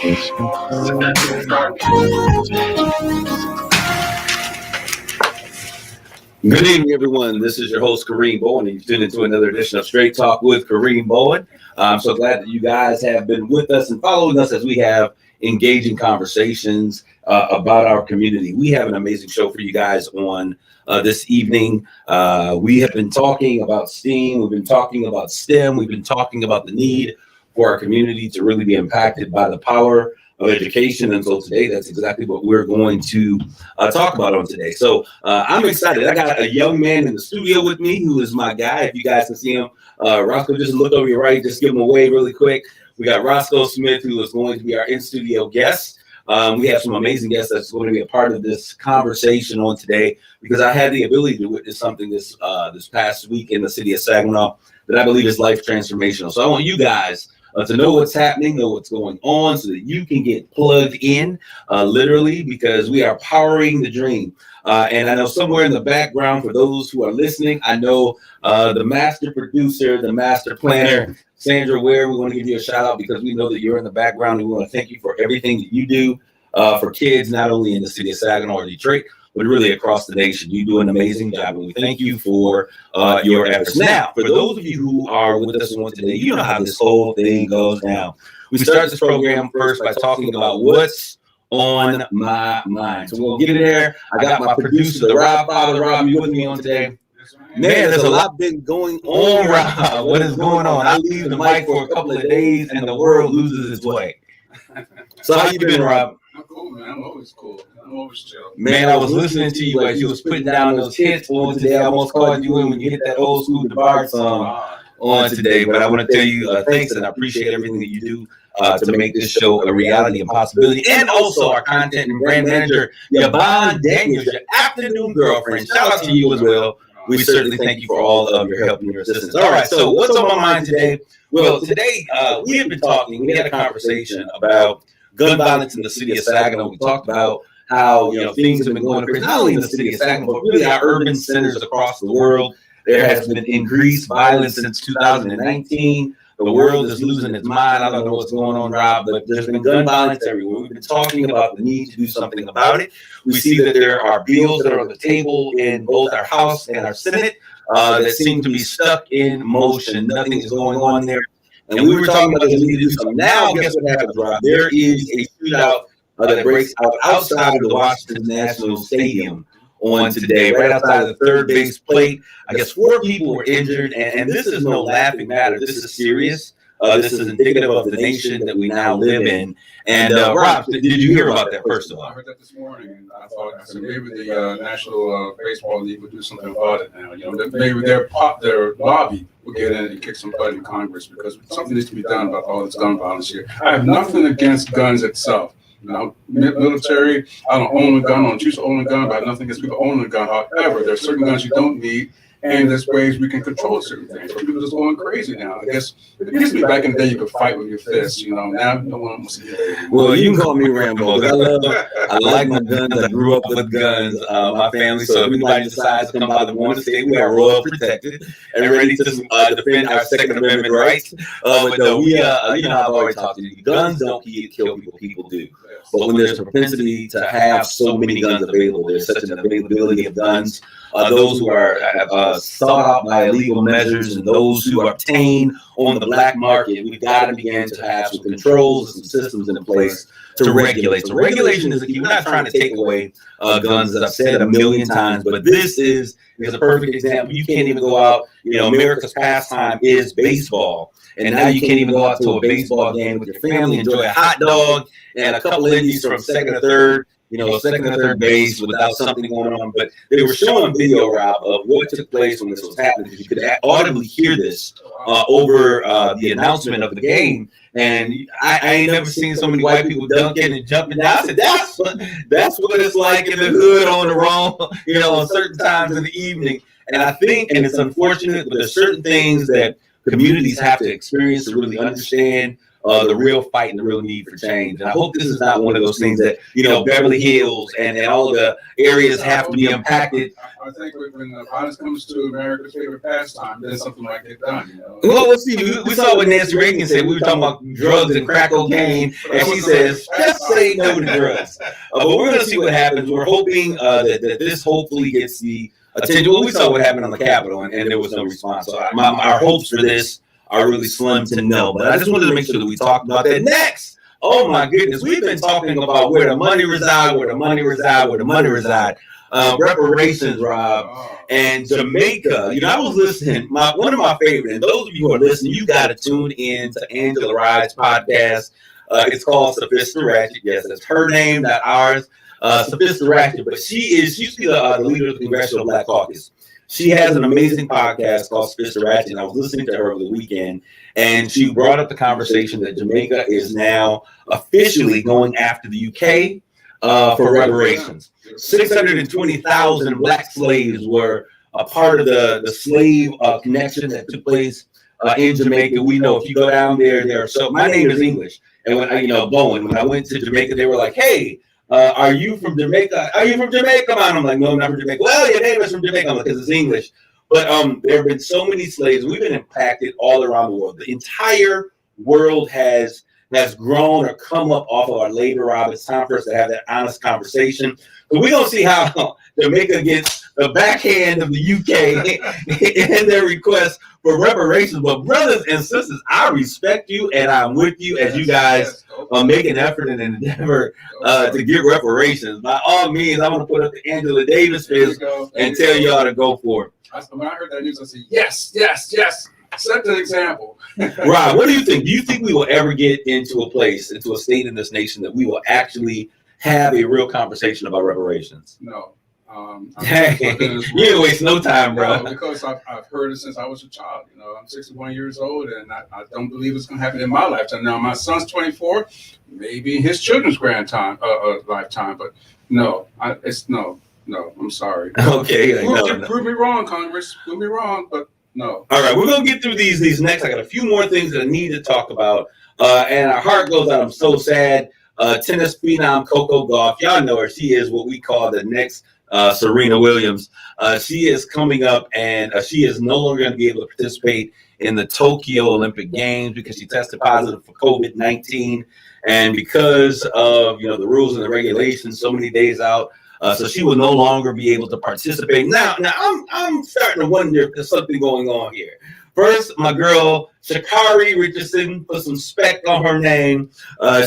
Good evening, everyone. This is your host, Kareem Bowen, and you've tuned into another edition of Straight Talk with Kareem Bowen. I'm so glad that you guys have been with us and following us as we have engaging conversations about our community. We have an amazing show for you guys on this evening. We have been talking about STEAM. We've been talking about STEM. We've been talking about the need for our community to really be impacted by the power of education. And so today, that's exactly what we're going to talk about on today. So I'm excited. I got a young man in the studio with me who is my guy. If you guys can see him, Roscoe, just look over your right, just give him a wave really quick. We got Roscoe Smith, who is going to be our in-studio guest. We have some amazing guests that's going to be a part of this conversation on today, because I had the ability to witness something this past week in the city of Saginaw that I believe is life transformational. So I want you guys to know what's happening, know what's going on, so that you can get plugged in, literally, because we are powering the dream. And I know somewhere in the background, for those who are listening, I know the master producer, the master planner, Sandra Ware, we want to give you a shout out because we know that you're in the background, and we want to thank you for everything that you do for kids, not only in the city of Saginaw or Detroit, but really across the nation. You do an amazing job, and we thank you for your efforts. Now, for those of you who are with us on today, you know how this whole thing goes down. We start this program first by talking about what's on my mind. So we'll get in there. I got my producer, the Rob Father. Rob, you with me on today? Man, there's a lot been going on, Rob. What is going on? I leave the mic for a couple of days, and the world loses its way. So how you been, Rob? I'm cool, man. I'm always cool. I'm always chill. Man, I was listening to you as you was putting down those hits on today. I almost called you in when you hit that old school DeBarge song on today. But I want to tell you thanks, and I appreciate everything that you do to make this show a reality and possibility. And also our content and brand manager, Yvonne Daniels, your afternoon girlfriend. Shout out to you as well. We certainly thank you for all of your help and your assistance. All right, so what's on my mind today? Well, today we have been talking, we had a conversation about gun violence in the city of Saginaw. We talked about how, things have been going crazy, not only in the city of Saginaw, but really our urban centers across the world. There has been increased violence since 2019. The world is losing its mind. I don't know what's going on, Rob, but there's been gun violence everywhere. We've been talking about the need to do something about it. We see that there are bills that are on the table in both our House and our Senate that seem to be stuck in motion. Nothing is going on there. And we were talking about this, we need to do something. Now, guess what happens, Rob? There is a shootout that breaks out outside of the Washington National Stadium on today, right outside of the third base plate. I guess 4 people were injured, and this is no laughing matter. This is serious. This is indicative of the nation that we now live in. And Rob, did you hear about that first of all? I heard that this morning, and I said maybe the National Baseball League would do something about it now. Maybe their lobby will get in and kick some butt in Congress, because something needs to be done about all this gun violence here. I have nothing against guns itself. Military, I don't own a gun, I don't choose to own a gun, but I have nothing against people owning a gun. However, there are certain guns you don't need, and there's ways we can control certain things. But people are just going crazy now. I guess it used to be back in the day you could fight with your fists, Now no one wants to do that. Well, you can call me Rambo. I like my guns. I grew up with guns. My family. So if anybody decides to come by the one state, we are royal protected and ready to defend our Second Amendment rights. But no, I've already talked to you. Guns don't kill people. People do. But when there's a propensity to have so many guns available, there's such an availability of guns. Those who are sought out by illegal measures and those who are obtained on the black market, we've got to begin to have some controls and some systems in place to regulate. So regulation is the key. We're not trying to take away guns, as I've said a million times, but this is a perfect example. You can't even go out. America's pastime is baseball. And now you can't even go out to a baseball game with your family, enjoy a hot dog and a couple indies from second or third, second or third base without something going on. But they were showing video, Rob, of what took place when this was happening. You could audibly hear this over the announcement of the game. And I ain't never seen so many white people dunking and jumping down. I said, that's what it's like in the hood on the wrong, on certain times in the evening. And I think, and it's unfortunate, but there's certain things that communities have to experience to really understand the real fight and the real need for change. And I hope this is not one of those things that, Beverly Hills and all of the areas have to be impacted. I think when violence comes to America's favorite pastime, then something might get done. Well, let's see. We saw what Nancy Reagan said. We were talking about drugs and crack cocaine, and she says, just say no to drugs. But we're going to see what happens. We're hoping that this hopefully gets the attention. Well, we saw what happened on the Capitol, and there was no response. So our hopes for this are really slim to no. But I just wanted to make sure that we talked about that. Next, oh my goodness, we've been talking about where the money reside, reparations, Rob, and Jamaica. I was listening. One of my favorite, and those of you who are listening, you got to tune in to Angela Ride's podcast. It's called Sophisticated Ratchet. Yes, that's her name, not ours. Sophisticated Ratchet, but she's the leader of the Congressional Black Caucus. She has an amazing podcast called Sophisticated Ratchet, and I was listening to her over the weekend, and she brought up the conversation that Jamaica is now officially going after the UK for reparations. 620,000 black slaves were a part of the slave connection that took place in Jamaica. We know if you go down there. So my name is English, and when Bowen, when I went to Jamaica, they were like, "Hey, are you from Jamaica? Are you from Jamaica?" I'm like, "No, I'm not from Jamaica." "Well, your name is from Jamaica," because it's English. But there have been so many slaves. We've been impacted all around the world. The entire world has grown or come up off of our labor, Rob. It's time for us to have that honest conversation. So we're going to see how Jamaica gets the backhand of the UK in their request for reparations. But brothers and sisters, I respect you and I'm with you as you guys make an effort and endeavor to get reparations. By all means, I'm going to put up the Angela Davis fist and tell y'all to go for it. When I heard that news, I said, yes, yes, yes. Set an example. Rob, what do you think? Do you think we will ever get into a state in this nation that we will actually have a real conversation about reparations? No. You didn't waste no time, bro. No, because I've heard it since I was a child. I'm 61 years old, and I don't believe it's going to happen in my lifetime. Now, my son's 24, maybe in his children's lifetime, but no, no. I'm sorry. Okay, prove me wrong, Congress. Prove me wrong, but no. All right, we're going to get through these next. I got a few more things that I need to talk about, and our heart goes out. I'm so sad. Tennis phenom Coco Gauff, y'all know her. She is what we call the next Serena Williams. She is coming up, and she is no longer going to be able to participate in the Tokyo Olympic Games because she tested positive for COVID-19, and because of the rules and the regulations, so many days out. So she will no longer be able to participate. Now I'm starting to wonder if there's something going on here. First, my girl Sha'Carri Richardson put some spec on her name.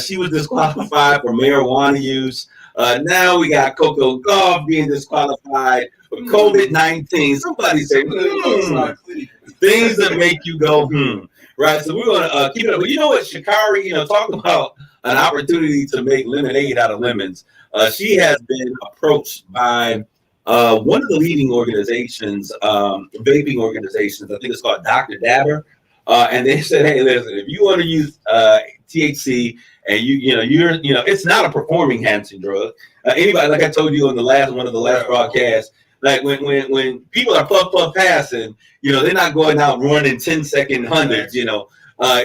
She was disqualified for marijuana use. Now we got Coco Gauff being disqualified for COVID-19. Somebody say, things that make you go, right? So we're going to keep it up. But you know what, Sha'Carri, talking about an opportunity to make lemonade out of lemons. She has been approached by one of the leading organizations, vaping organizations. I think it's called Dr. Dabber. And they said, "Hey, listen, if you want to use THC and it's not a performing enhancing drug. Anybody, like I told you on one of the last broadcasts, like when people are puff passing, they're not going out running 10-second hundreds. It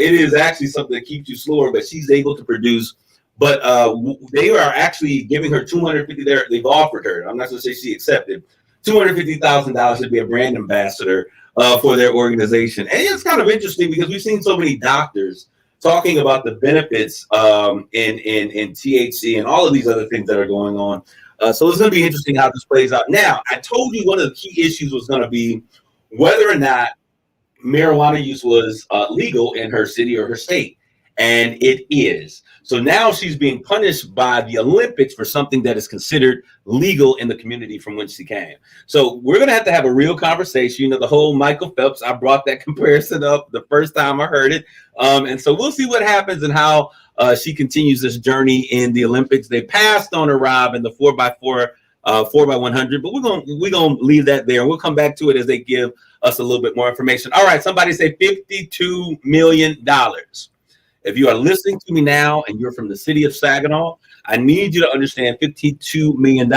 is actually something that keeps you slower. But she's able to produce. But they are actually giving her $250,000. They've offered her. I'm not going to say she accepted $250,000 to be a brand ambassador for their organization. And it's kind of interesting because we've seen so many doctors talking about the benefits in THC and all of these other things that are going on. So it's going to be interesting how this plays out. Now, I told you one of the key issues was going to be whether or not marijuana use was legal in her city or her state. And it is. So now she's being punished by the Olympics for something that is considered legal in the community from which she came. So we're going to have a real conversation. The whole Michael Phelps, I brought that comparison up the first time I heard it. And so we'll see what happens and how she continues this journey in the Olympics. They passed on her, Rob, in the 4x4, 4x100, but we're going to leave that there. We'll come back to it as they give us a little bit more information. All right, somebody say $52 million. If you are listening to me now and you're from the city of Saginaw, I need you to understand $52 million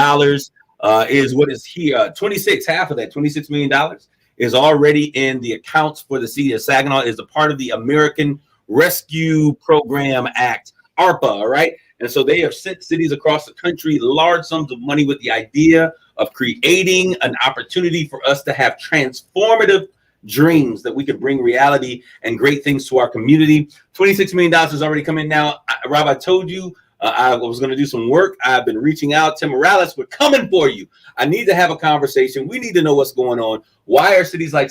is what is here. 26, half of that, $26 million is already in the accounts for the city of Saginaw, is a part of the American Rescue Program Act, ARPA, right? And so they have sent cities across the country large sums of money with the idea of creating an opportunity for us to have transformative dreams that we could bring reality and great things to our community. $26 million has already come in now. Rob, I told you I was going to do some work. I've been reaching out. Tim Morales, we're coming for you. I need to have a conversation. We need to know what's going on. Why are cities like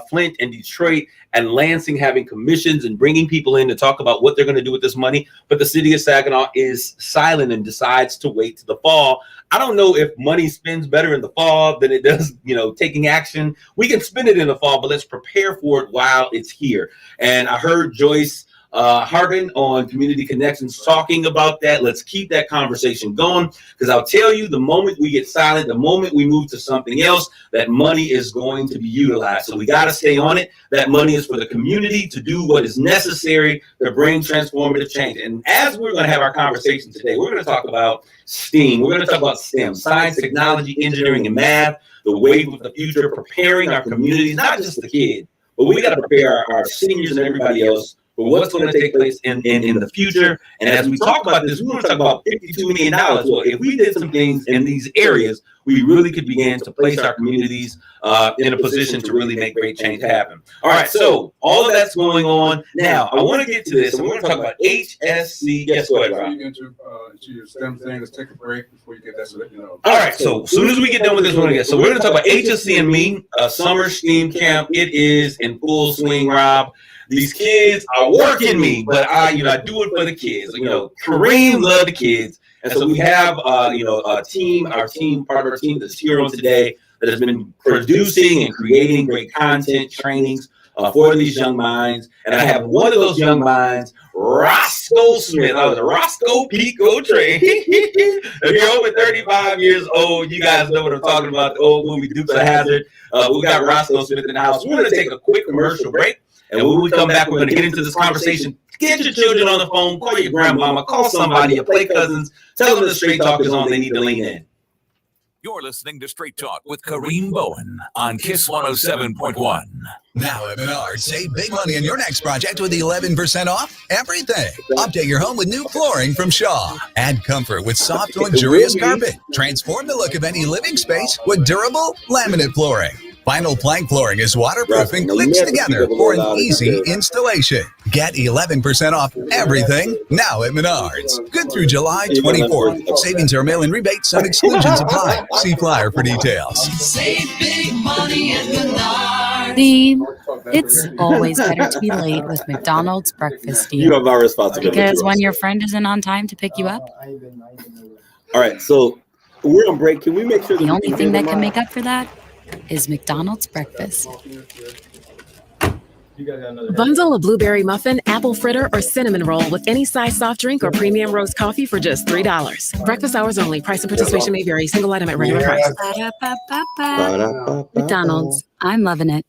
Flint and Detroit and Lansing having commissions and bringing people in to talk about what they're going to do with this money? But the city of Saginaw is silent and decides to wait to the fall. I don't know if money spends better in the fall than it does, taking action. We can spend it in the fall, but let's prepare for it while it's here. And I heard Joyce Harden on Community Connections talking about that. Let's keep that conversation going, because I'll tell you, the moment we get silent, the moment we move to something else, that money is going to be utilized. So we got to stay on it. That money is for the community to do what is necessary to bring transformative change. And as we're going to have our conversation today, we're going to talk about STEAM. We're going to talk about STEM, science, technology, engineering, and math, the wave of the future, preparing our communities, not just the kids, but we got to prepare our seniors and everybody else for what's going to take place in the future. And as we talk about this, we want to talk about $52 million. Well, if we did some things in these areas, we really could begin to place our communities in a position to really make great change happen. All right, so all of that's going on. Now, I want to get to this, and we're going to talk about HSC. Yes, go ahead, Rob. You get into your STEM thing. Let's take a break before you get that, so that you know. All right, so as soon as we get done with this, we're going to talk about HSC and Me, a summer STEAM camp. It is in full swing, Rob. These kids are working me, but I do it for the kids. Kareem loved the kids. And so we have, part of our team that's here on today that has been producing and creating great content, trainings for these young minds. And I have one of those young minds, Roscoe Smith. I was a Roscoe Pico train. If you're over 35 years old, you guys know what I'm talking about, the old movie Dukes of Hazzard. We got Roscoe Smith in the house. We're going to take a quick commercial break. And when we come back, we're going to get into this conversation. Get your children on the phone, call your grandmama, call somebody, your play cousins, tell them the Straight Talk is on, they need to lean in. You're listening to Straight Talk with Kareem Bowen on KISS 107.1. Now at Menards, save big money on your next project with 11% off everything. Update your home with new flooring from Shaw. Add comfort with soft, luxurious carpet. Transform the look of any living space with durable laminate flooring. Vinyl plank flooring is waterproof and clicks together for an easy installation. Get 11% off everything now at Menards. Good through July 24th. Savings are mail-in rebates. Some exclusions apply. See flyer for details. Save big money at Menards. Theme. It's always better to be late with McDonald's breakfast deal. You have our responsibility. Because when your friend isn't on time to pick you up. All right, so we're on break. Can we make sure the only thing that can make up for that is McDonald's breakfast. Bundle a blueberry muffin, apple fritter, or cinnamon roll with any size soft drink or premium roast coffee for just $3. Breakfast hours only. Price and participation may vary. Single item at regular price. McDonald's. I'm loving it.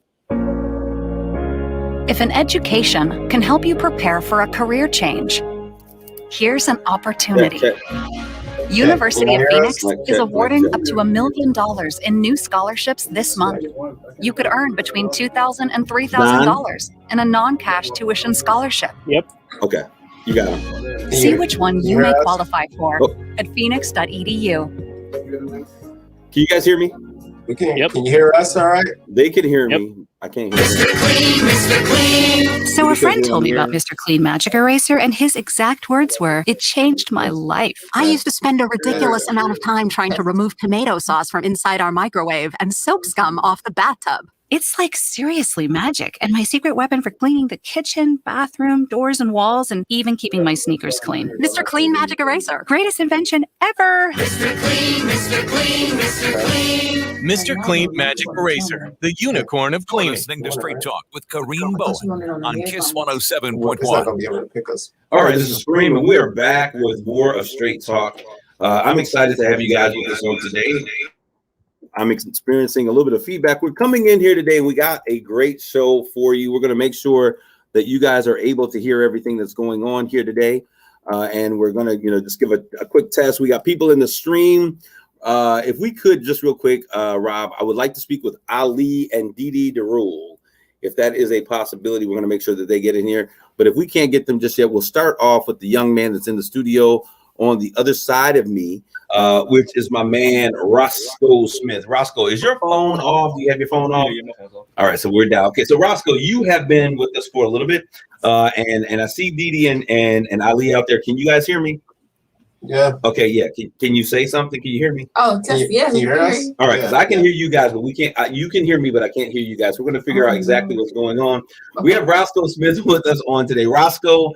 If an education can help you prepare for a career change, here's an opportunity. University of Phoenix is awarding up to $1 million in new scholarships this month. You could earn between $2,000 and $3,000 in a non-cash tuition scholarship. Yep. Okay. You got it. See which one you may qualify for at phoenix.edu. Can you guys hear me? We can. Yep. Can you hear us all right? They can hear me. I can't hear Mr. Clean, Mr. Clean. So a friend told me about Mr. Clean Magic Eraser, and his exact words were, "It changed my life." I used to spend a ridiculous amount of time trying to remove tomato sauce from inside our microwave and soap scum off the bathtub. It's like seriously magic, and my secret weapon for cleaning the kitchen, bathroom, doors, and walls, and even keeping my sneakers clean. Mr. Clean Magic Eraser. Greatest invention ever. Mr. Clean, Mr. Clean, Mr. Clean. Mr. Clean Magic Eraser, the unicorn of cleaning. Listening to Straight Talk with Kareem Bowen on KISS 107.1. All right, this is Kareem, and we are back with more of Straight Talk. I'm excited to have you guys with us on today. I'm experiencing a little bit of feedback. We're coming in here today, and we got a great show for you. We're going to make sure that you guys are able to hear everything that's going on here today. And we're going to, just give a quick test. We got people in the stream. If we could just real quick, Rob, I would like to speak with Ali and Didi Derul. If that is a possibility, we're going to make sure that they get in here. But if we can't get them just yet, we'll start off with the young man that's in the studio on the other side of me, which is my man, Roscoe Smith. Roscoe, is your phone off? Do you have your phone off? All right, so we're down. Okay, so Roscoe, you have been with us for a little bit, and I see Didi and Ali out there. Can you guys hear me? Yeah. Okay, yeah. Can you say something? Can you hear me? Oh, yeah. Can you hear us? All right, because I can hear you guys, but we can't. You can hear me, but I can't hear you guys. We're going to figure out exactly what's going on. We have Roscoe Smith with us on today. Roscoe,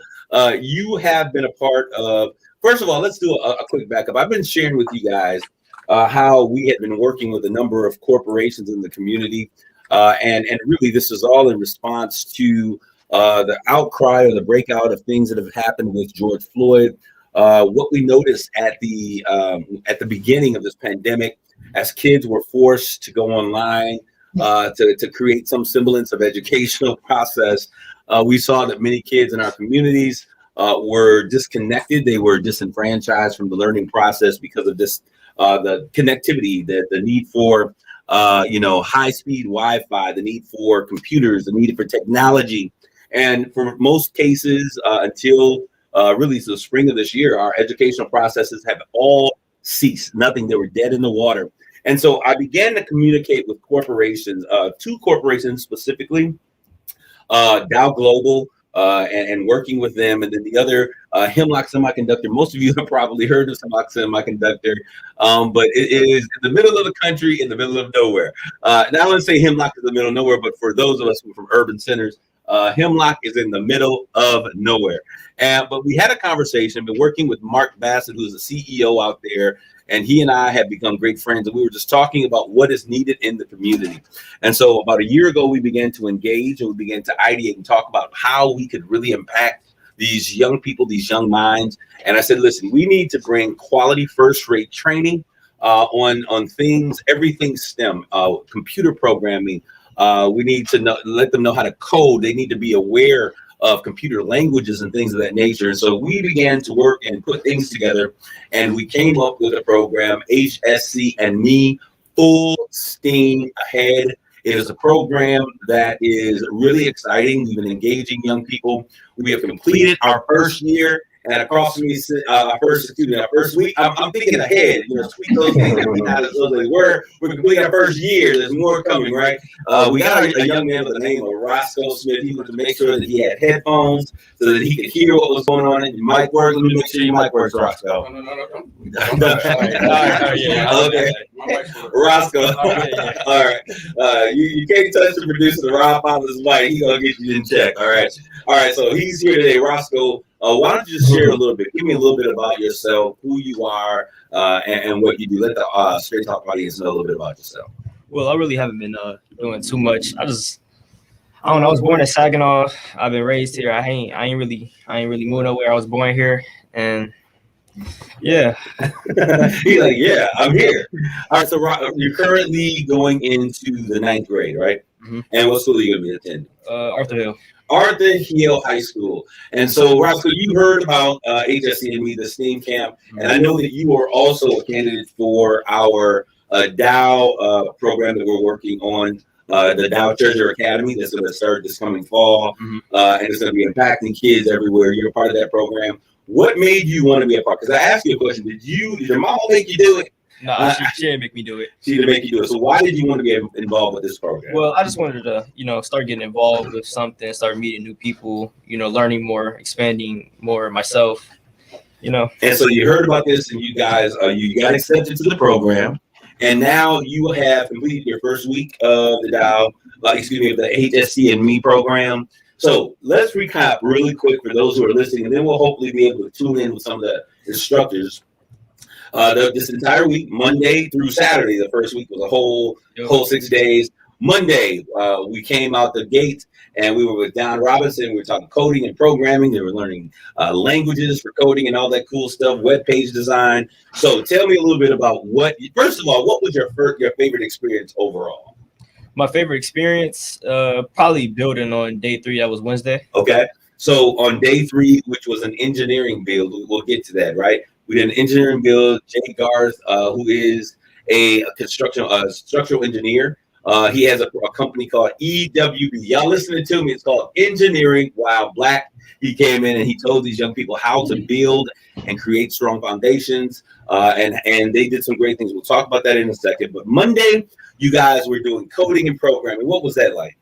you have been a part of. First of all, let's do a quick backup. I've been sharing with you guys how we had been working with a number of corporations in the community, and really this is all in response to the outcry or the breakout of things that have happened with George Floyd. What we noticed at the beginning of this pandemic, as kids were forced to go online to create some semblance of educational process, we saw that many kids in our communities were disconnected. They were disenfranchised from the learning process because of this, the connectivity, the need for high-speed Wi-Fi, the need for computers, the need for technology, and for most cases, until really the spring of this year, our educational processes have all ceased. Nothing. They were dead in the water. And so I began to communicate with corporations, two corporations specifically, Dow Global, and working with them, and then the other, Hemlock Semiconductor. Most of you have probably heard of Hemlock Semiconductor, but it is in the middle of the country, in the middle of nowhere. Now I wouldn't say Hemlock is the middle of nowhere, but for those of us who are from urban centers, Hemlock is in the middle of nowhere. But we had a conversation, been working with Mark Bassett, who's the CEO out there, and he and I have become great friends, and we were just talking about what is needed in the community. And so about a year ago, we began to engage and we began to ideate and talk about how we could really impact these young people, these young minds. And I said, listen, we need to bring quality first-rate training on things, everything STEM, computer programming. We need to let them know how to code. They need to be aware of computer languages and things of that nature. And so we began to work and put things together, and we came up with a program, HSC and Me, Full Steam Ahead. It is a program that is really exciting. We've been engaging young people. We have completed our first year, and across from me, our first week. I'm thinking ahead. Tweak those things that we not as though they were. We're completing our first year. There's more coming, right? We got a young man by the name of Roscoe Smith. He wanted to make sure that he had headphones so that he could hear what was going on. And your mic works. Let me make sure your mic works, Roscoe. No. Okay. Roscoe. All right. You can't touch the producer, Rob Popper's mic. He's gonna get you in check. All right. So he's here today, Roscoe. Why don't you just share a little bit? Give me a little bit about yourself, who you are, and what you do. Let the Straight Talk audience know a little bit about yourself. Well, I really haven't been doing too much. I don't know. I was born in Saginaw. I've been raised here. I ain't really moved nowhere. I was born here, and yeah. He's like, yeah, I'm here. All right. So you're currently going into the 9th grade, right? Mm-hmm. And what school are you going to be attending? Arthur Hill. Arthur Hill High School. And so, Roscoe, you heard about HSC and Me, the STEAM camp, and I know that you are also a candidate for our Dow program that we're working on, the Dow Treasure Academy that's going to start this coming fall, and it's going to be impacting kids everywhere. You're a part of that program. What made you want to be a part? Because I asked you a question. Did your mom make you do it? No, she didn't make me do it. She didn't make you do it. So why did you want to be involved with this program? Well, I just wanted to, start getting involved with something, start meeting new people, learning more, expanding more myself, And so you heard about this, and you guys, you got accepted to the program, and now you have completed your first week of the Dow, the HSC and Me program. So let's recap really quick for those who are listening, and then we'll hopefully be able to tune in with some of the instructors. This entire week, Monday through Saturday, the first week was a whole 6 days. Monday, we came out the gate and we were with Don Robinson. We were talking coding and programming. They were learning languages for coding and all that cool stuff, web page design. So tell me a little bit about first of all, what was your favorite experience overall? My favorite experience, probably building on day 3. That was Wednesday. Okay. So on day 3, which was an engineering build, we'll get to that, right? We did an engineering build. Jay Garth, who is a structural engineer, He has a company called EWB. Y'all listening to me? It's called Engineering While Black. He came in and he told these young people how to build and create strong foundations. And they did some great things. We'll talk about that in a second. But Monday, you guys were doing coding and programming. What was that like?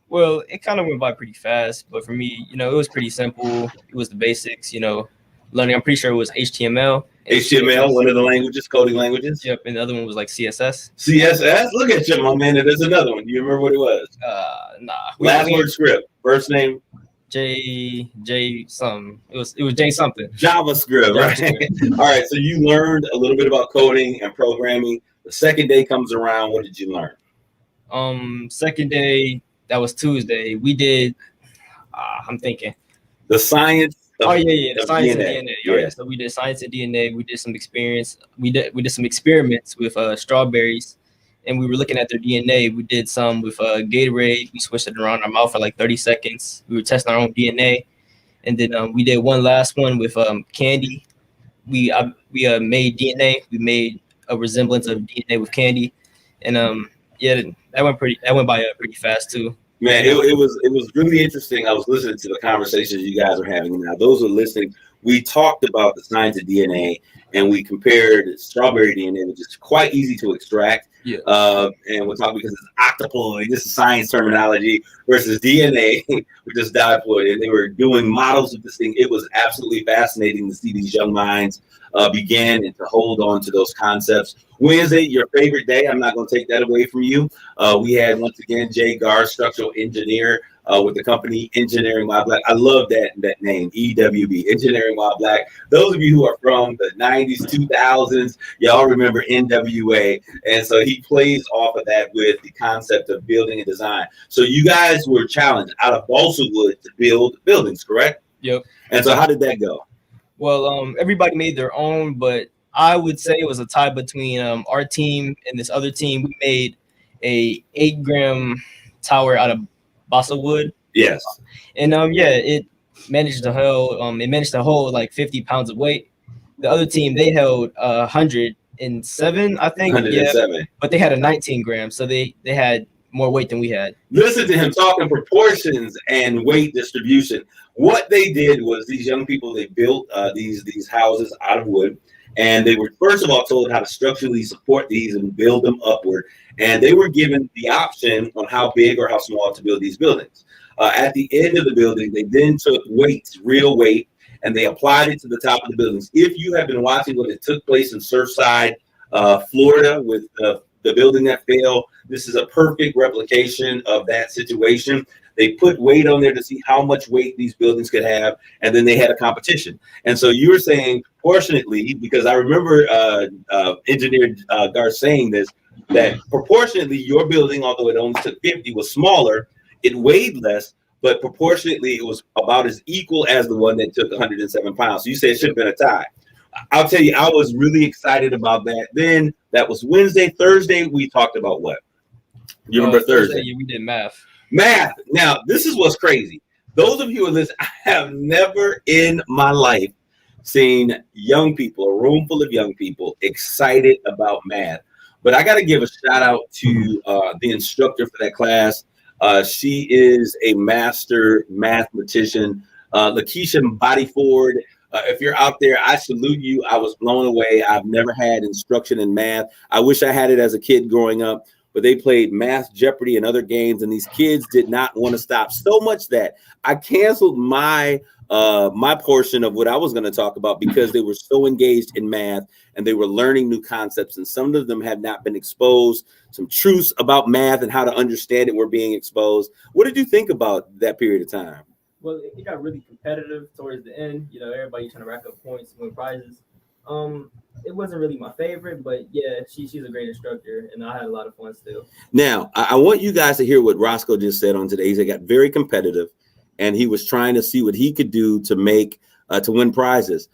Well, it kind of went by pretty fast, but for me, it was pretty simple. It was the basics, learning. I'm pretty sure it was HTML. HTML, one of the languages, coding languages. Yep, and the other one was like CSS. CSS. Look at you, my man. There's another one. Do you remember what it was? Nah. Last word script. First name. J something. It was J something. JavaScript, right? All right. So you learned a little bit about coding and programming. The second day comes around. What did you learn? Second day, that was Tuesday. We did. I'm thinking. The science. The science of DNA. Yeah. Right? So we did science of DNA. We did some experience. We did some experiments with strawberries, and we were looking at their DNA. We did some with Gatorade. We switched it around our mouth for like 30 seconds. We were testing our own DNA, and then we did one last one with candy. We made DNA. We made a resemblance of DNA with candy, and that went by pretty fast too. Man, it was really interesting. I was listening to the conversations you guys are having now. Those who are listening, we talked about the science of DNA, and we compared strawberry DNA, which is quite easy to extract. Yeah. And we'll talk because it's octoploid. This is science terminology versus DNA, which is diploid. And they were doing models of this thing. It was absolutely fascinating to see these young minds begin and to hold on to those concepts. Wednesday, your favorite day. I'm not going to take that away from you. We had, once again, Jay Gar, structural engineer with the company Engineering While Black. I love that name, EWB, Engineering While Black. Those of you who are from the 90s, 2000s, y'all remember NWA. And so he plays off of that with the concept of building and design. So you guys were challenged out of balsa wood to build buildings, correct? Yep. And so how did that go? Well, everybody made their own, but I would say it was a tie between our team and this other team. We made a 8-gram tower out of balsa wood. Yes. And it managed to hold like 50 pounds of weight. The other team, they held 107, I think. 107. Yeah, but they had a 19 gram, so they had more weight than we had. Listen to him talking proportions and weight distribution. What they did was these young people, they built these houses out of wood, and they were first of all told how to structurally support these and build them upward. And they were given the option on how big or how small to build these buildings. At the end of the building, they then took weights, real weight, and they applied it to the top of the buildings. If you have been watching what it took place in Surfside, Florida, with the building that fell, this is a perfect replication of that situation. They put weight on there to see how much weight these buildings could have, and then they had a competition. And so you were saying proportionately, because I remember Engineer Gar saying this, that proportionately your building, although it only took 50, was smaller, it weighed less, but proportionately it was about as equal as the one that took 107 pounds. So you said it should have been a tie. I'll tell you, I was really excited about that. Then that was Wednesday. Thursday, we talked about what? You remember Thursday? Yeah, we did math. Math. Now, this is what's crazy. Those of you who are listening, I have never in my life seen young people, a room full of young people, excited about math. But I got to give a shout out to the instructor for that class. She is a master mathematician, Lakeisha Bodyford. If you're out there, I salute you. I was blown away. I've never had instruction in math. I wish I had it as a kid growing up, but they played Math Jeopardy and other games, and these kids did not want to stop. So much that I canceled my portion of what I was going to talk about because they were so engaged in math and they were learning new concepts, and some of them had not been exposed. Some truths about math and how to understand it were being exposed. What did you think about that period of time? Well, it got really competitive towards the end. Everybody trying to rack up points, win prizes. It wasn't really my favorite, but yeah, she's a great instructor, and I had a lot of fun still. Now, I want you guys to hear what Roscoe just said on today. He got very competitive, and he was trying to see what he could do to make to win prizes.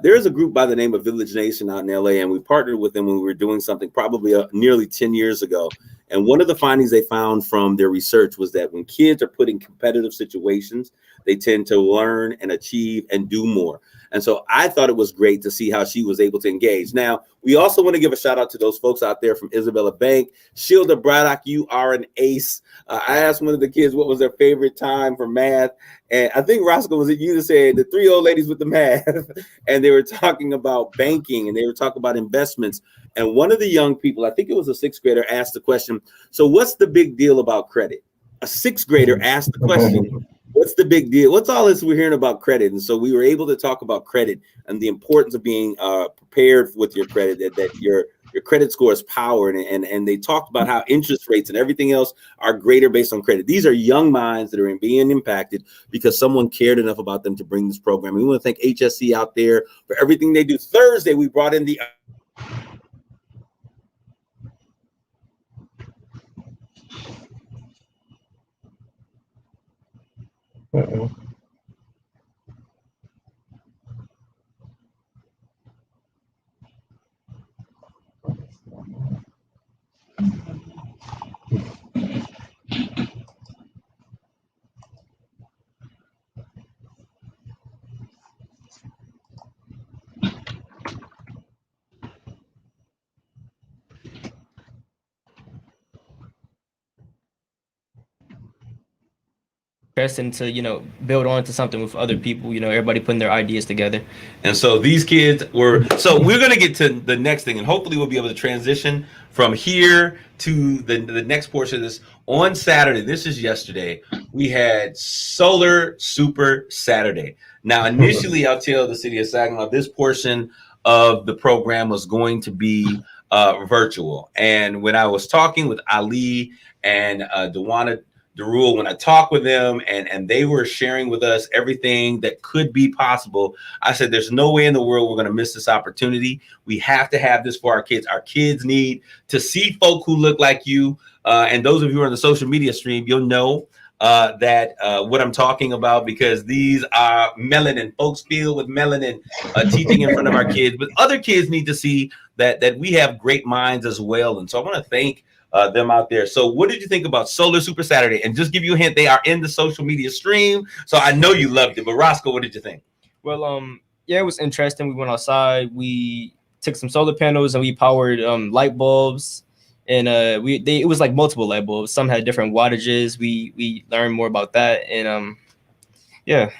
There's a group by the name of Village Nation out in LA, and we partnered with them when we were doing something probably nearly 10 years ago. And one of the findings they found from their research was that when kids are put in competitive situations, they tend to learn and achieve and do more. And so I thought it was great to see how she was able to engage. Now, we also want to give a shout out to those folks out there from Isabella Bank. Shilda Braddock, you are an ace. I asked one of the kids what was their favorite time for math. And I think, Roscoe, was it you that said the three old ladies with the math? And they were talking about banking and they were talking about investments. And one of the young people, I think it was a sixth grader, asked the question, so what's the big deal about credit? A sixth grader asked the question, what's the big deal? What's all this we're hearing about credit? And so we were able to talk about credit and the importance of being prepared with your credit, that your credit score is power. And they talked about how interest rates and everything else are greater based on credit. These are young minds that are being impacted because someone cared enough about them to bring this program. And we want to thank HSC out there for everything they do. Thursday, we brought in the Pressing to, build on to something with other people, everybody putting their ideas together. And so these kids were, so we're going to get to the next thing, and hopefully we'll be able to transition from here to the next portion of this. On Saturday, this is yesterday, we had Solar Super Saturday. Now, initially, I'll tell the city of Saginaw, this portion of the program was going to be virtual. And when I was talking with Ali and Dewana Darul, when I talked with them and they were sharing with us everything that could be possible, I said, there's no way in the world we're going to miss this opportunity. We have to have this for our kids. Our kids need to see folk who look like you. And those of you who are on the social media stream, you'll know that what I'm talking about, because these are melanin, folks filled with melanin teaching in front of our kids. But other kids need to see that we have great minds as well. And so I want to thank them out there. So what did you think about Solar Super Saturday? And just give you a hint, they are in the social media stream. So I know you loved it. But Roscoe, what did you think? Well, yeah, it was interesting. We went outside. We took some solar panels and we powered light bulbs. And it was like multiple light bulbs. Some had different wattages. We learned more about that. And yeah.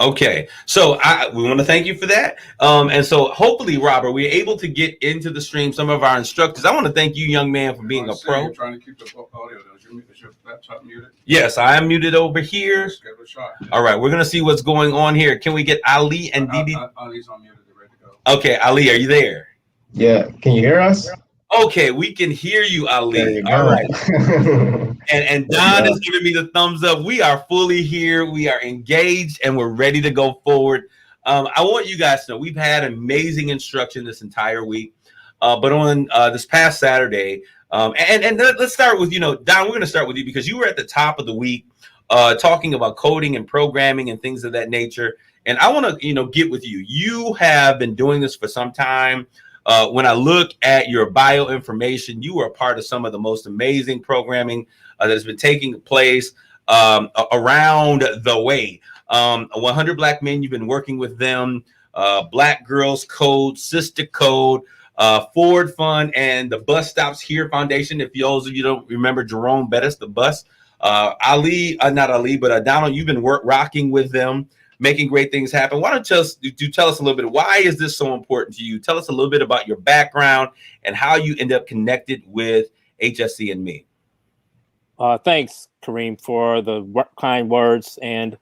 Okay, so we want to thank you for that. And so hopefully, Robert, we're able to get into the stream some of our instructors. I want to thank you, young man, for being a pro. You're trying to keep the audio down. Is your laptop muted? Yes, I am muted over here. Just give it a shot. All right, we're going to see what's going on here. Can we get Ali and Didi? Ali's unmuted. Ready to go. Okay, Ali, are you there? Yeah. Can you hear us? Okay, we can hear you, Ali. There you All go. right. and Don is giving me the thumbs up. We are fully here. We are engaged and we're ready to go forward. I want you guys to know we've had amazing instruction this entire week. But on this past Saturday, and let's start with, Don, we're going to start with you because you were at the top of the week talking about coding and programming and things of that nature. And I want to, get with you. You have been doing this for some time. When I look at your bio information, you are a part of some of the most amazing programming that has been taking place around the way. 100 Black Men, you've been working with them, Black Girls Code, Sister Code, Ford Fund, and the Bus Stops Here Foundation. If those of you don't remember Jerome Bettis, the bus, not Ali, but Donald, you've been rocking with them, making great things happen. Why don't you tell us a little bit, why is this so important to you? Tell us a little bit about your background and how you end up connected with HSC and me. Thanks, Kareem, for the kind words. And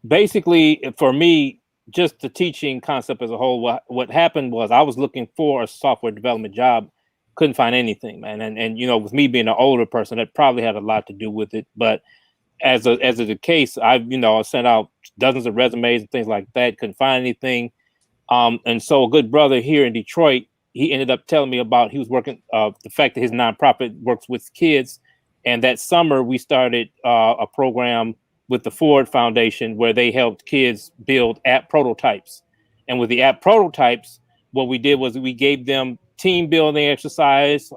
basically, for me, just the teaching concept as a whole, what happened was I was looking for a software development job, couldn't find anything, man. And with me being an older person, that probably had a lot to do with it. But as is the case, I sent out dozens of resumes and things like that, couldn't find anything. And so a good brother here in Detroit, he ended up telling me about, he was working, the fact that his nonprofit works with kids. And that summer we started a program with the Ford Foundation where they helped kids build app prototypes. And with the app prototypes, what we did was we gave them team building exercise,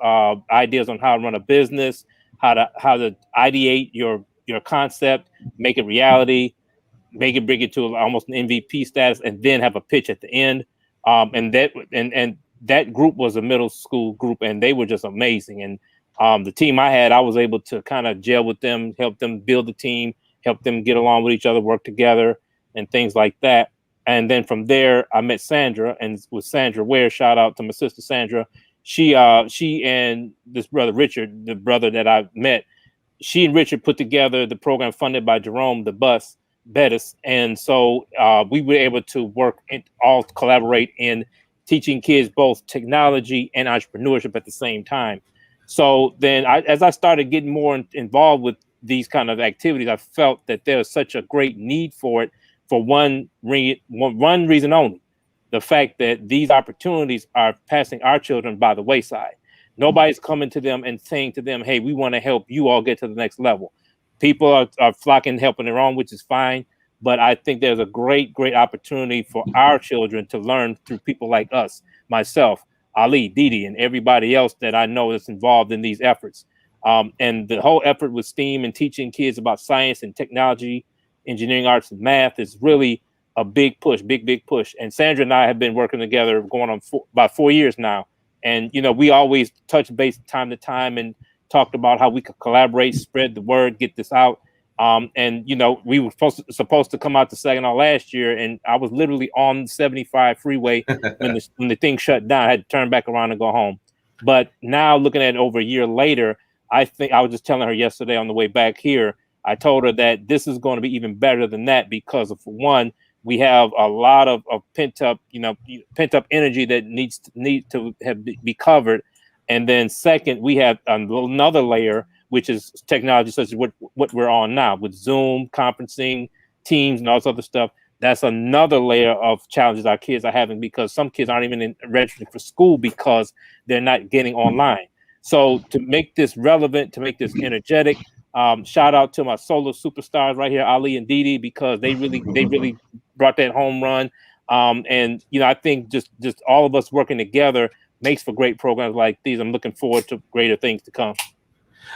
ideas on how to run a business, how to ideate your concept, make it reality. bring it to almost an MVP status, and then have a pitch at the end. And that group was a middle school group, and they were just amazing. And the team I had, I was able to kind of gel with them, help them build the team, help them get along with each other, work together, and things like that. And then from there, I met Sandra, and with Sandra Ware, shout out to my sister Sandra. She and this brother Richard, the brother that I met, she and Richard put together the program funded by Jerome the Bus Bettis, and so we were able to work and all collaborate in teaching kids both technology and entrepreneurship at the same time. So then, as I started getting more involved with these kind of activities, I felt that there was such a great need for it for one reason only: the fact that these opportunities are passing our children by the wayside. Nobody's coming to them and saying to them, hey, we want to help you all get to the next level. People are flocking, helping their own, which is fine. But I think there's a great, great opportunity for our children to learn through people like us, myself, Ali, Didi, and everybody else that I know that's involved in these efforts. And the whole effort with STEAM and teaching kids about science and technology, engineering, arts, and math is really a big push, big push. And Sandra and I have been working together going on about 4 years now. And, we always touch base time to time and talked about how we could collaborate, spread the word, get this out. And, we were supposed to come out to Saginaw last year, and I was literally on 75 freeway when the thing shut down. I had to turn back around and go home. But now looking at it over a year later, I think I was just telling her yesterday on the way back here, I told her that this is going to be even better than that because of, for one, we have a lot of pent up energy that needs to be covered. And then second, we have another layer, which is technology such as what we're on now with Zoom, conferencing, Teams, and all this other stuff. That's another layer of challenges our kids are having because some kids aren't even registering for school because they're not getting online. So to make this relevant, to make this energetic, shout out to my solo superstars right here, Ali and Didi, because they really brought that home run. And I think just all of us working together makes for great programs like these. I'm looking forward to greater things to come.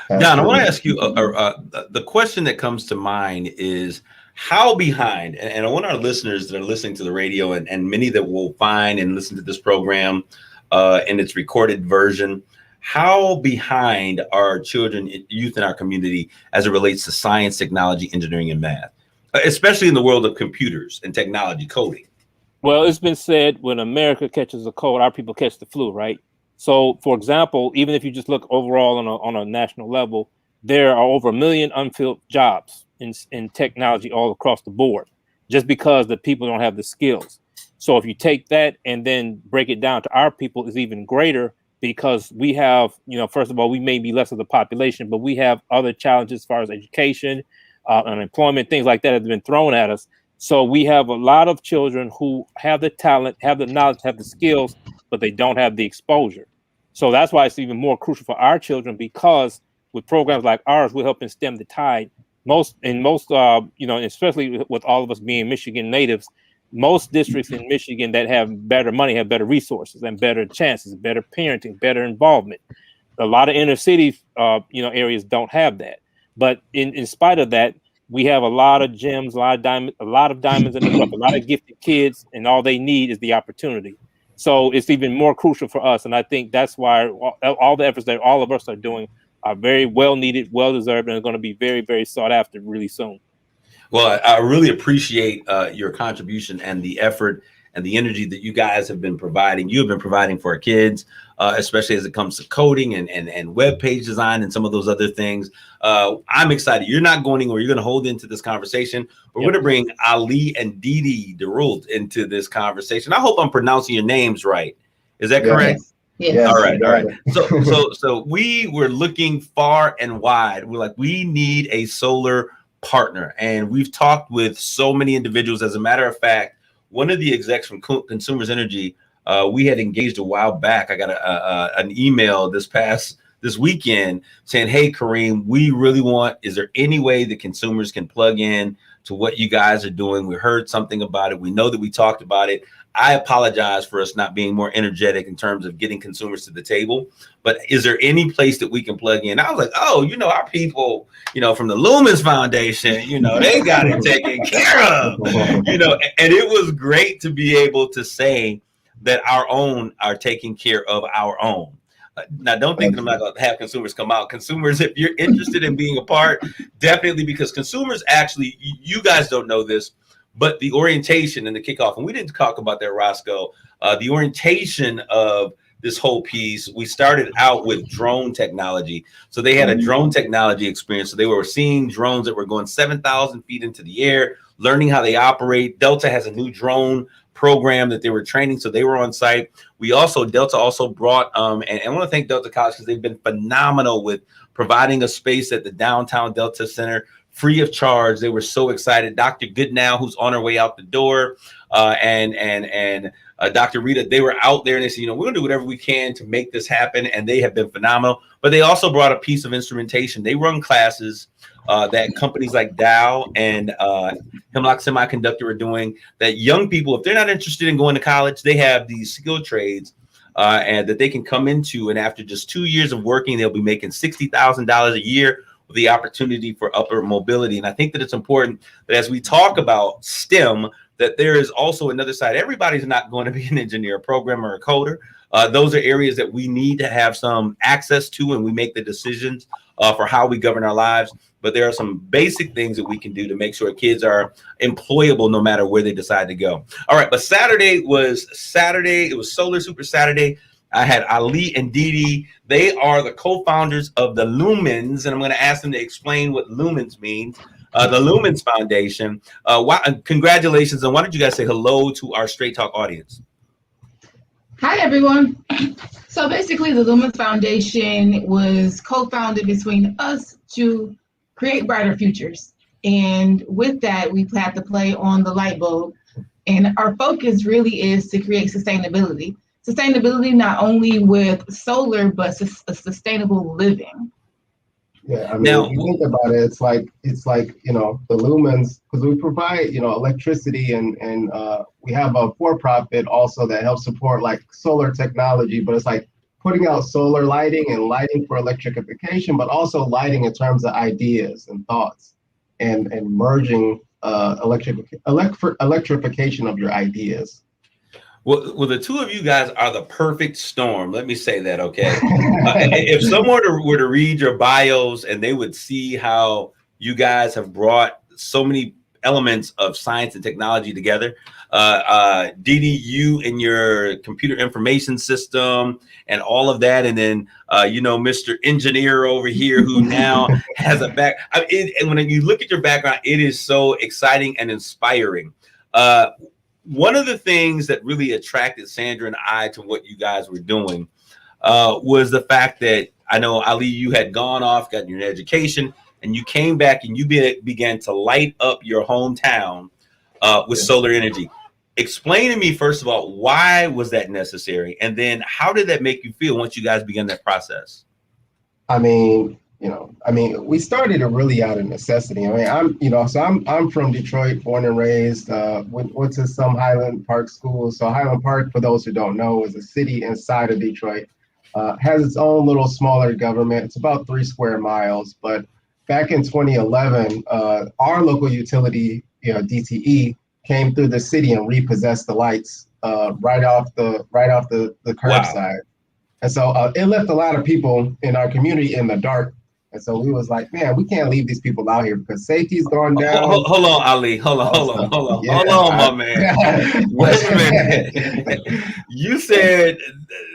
Don, I want to ask you the question that comes to mind is how behind, and I want our listeners that are listening to the radio and many that will find and listen to this program in its recorded version, how behind are children, youth in our community as it relates to science, technology, engineering, and math, especially in the world of computers and technology, coding? Well, it's been said when America catches a cold, our people catch the flu, right? So, for example, even if you just look overall on a national level, there are over 1 million unfilled jobs in technology all across the board, just because the people don't have the skills. So if you take that and then break it down to our people, is even greater because we have, first of all, we may be less of the population, but we have other challenges as far as education, unemployment, things like that have been thrown at us. So we have a lot of children who have the talent, have the knowledge, have the skills, but they don't have the exposure. So that's why it's even more crucial for our children, because with programs like ours, we're helping stem the tide. Especially with all of us being Michigan natives, most districts in Michigan that have better money have better resources and better chances, better parenting, better involvement. A lot of inner city, areas don't have that. But in spite of that, we have a lot of gems, a lot of diamonds in the rough, a lot of gifted kids, and all they need is the opportunity. So it's even more crucial for us. And I think that's why all the efforts that all of us are doing are very well needed, well deserved, and are going to be very, very sought after really soon. Well, I really appreciate your contribution and the effort and the energy that you guys have been providing. You have been providing for our kids, especially as it comes to coding and web page design and some of those other things. I'm excited. You're not going anywhere. You're going to hold into this conversation. We're going to bring Ali and Didi DeRult into this conversation. I hope I'm pronouncing your names right. Is that correct? Yes. All right. So we were looking far and wide. We're like, we need a solar partner. And we've talked with so many individuals. As a matter of fact, one of the execs from Consumers Energy, we had engaged a while back. I got an email this weekend saying, hey, Kareem, we really is there any way that consumers can plug in to what you guys are doing? We heard something about it. We know that we talked about it. I apologize for us not being more energetic in terms of getting consumers to the table. But is there any place that we can plug in? I was like, oh, our people, from the Lumens Foundation, they got it taken care of, and it was great to be able to say that our own are taking care of our own. Now, don't think that I'm not going to have consumers come out. Consumers, if you're interested in being a part, definitely, because consumers actually, you guys don't know this, but the orientation and the kickoff, and we didn't talk about that, Roscoe, the orientation of this whole piece, we started out with drone technology. So they had a drone technology experience. So they were seeing drones that were going 7,000 feet into the air, learning how they operate. Delta has a new drone program that they were training, so they were on site. Delta also brought and I want to thank Delta College because they've been phenomenal with providing a space at the downtown Delta Center free of charge. They were so excited. Dr. Goodnow, who's on her way out the door, and Dr. Rita, they were out there and they said, we're gonna do whatever we can to make this happen, and they have been phenomenal. But they also brought a piece of instrumentation. They run classes that companies like Dow and Hemlock Semiconductor are doing, that young people, if they're not interested in going to college, they have these skill trades and that they can come into, and after just 2 years of working, they'll be making $60,000 a year with the opportunity for upward mobility. And I think that it's important that as we talk about STEM, that there is also another side. Everybody's not going to be an engineer, a programmer, or a coder. Those are areas that we need to have some access to, and we make the decisions for how we govern our lives. But there are some basic things that we can do to make sure kids are employable no matter where they decide to go. All right, but Saturday. It was Solar Super Saturday. I had Ali and Didi. They are the co-founders of the Lumens, and I'm going to ask them to explain what Lumens means. The Lumens Foundation. Congratulations, and why don't you guys say hello to our Straight Talk audience? Hi, everyone. So basically, the Lumens Foundation was co-founded between us to create brighter futures. And with that, we had to play on the light bulb. And our focus really is to create sustainability. Sustainability not only with solar, but a sustainable living. Yeah, I mean, if you think about it, it's like the lumens, because we provide electricity and we have a for-profit also that helps support like solar technology, but it's like putting out solar lighting and lighting for electrification, but also lighting in terms of ideas and thoughts and merging electrification of your ideas. Well, the two of you guys are the perfect storm. Let me say that, okay? If someone were to read your bios and they would see how you guys have brought so many elements of science and technology together, Didi, you and your computer information system and all of that, and then Mr. Engineer over here who now has a back. And when you look at your background, it is so exciting and inspiring. One of the things that really attracted Sandra and I to what you guys were doing was the fact that I know, Ali, you had gone off, gotten your education, and you came back and you began to light up your hometown with solar energy. Explain to me, first of all, why was that necessary? And then how did that make you feel once you guys began that process? We started it really out of necessity. I'm from Detroit, born and raised, went to some Highland Park schools. So Highland Park, for those who don't know, is a city inside of Detroit, has its own little smaller government. It's about 3 square miles. But back in 2011, our local utility, DTE, came through the city and repossessed the lights right off the curbside. And so it left a lot of people in our community in the dark. And so we was like, man, we can't leave these people out here because safety's going down. Hold on, Ali. Hold on, my man. Wait a minute. You said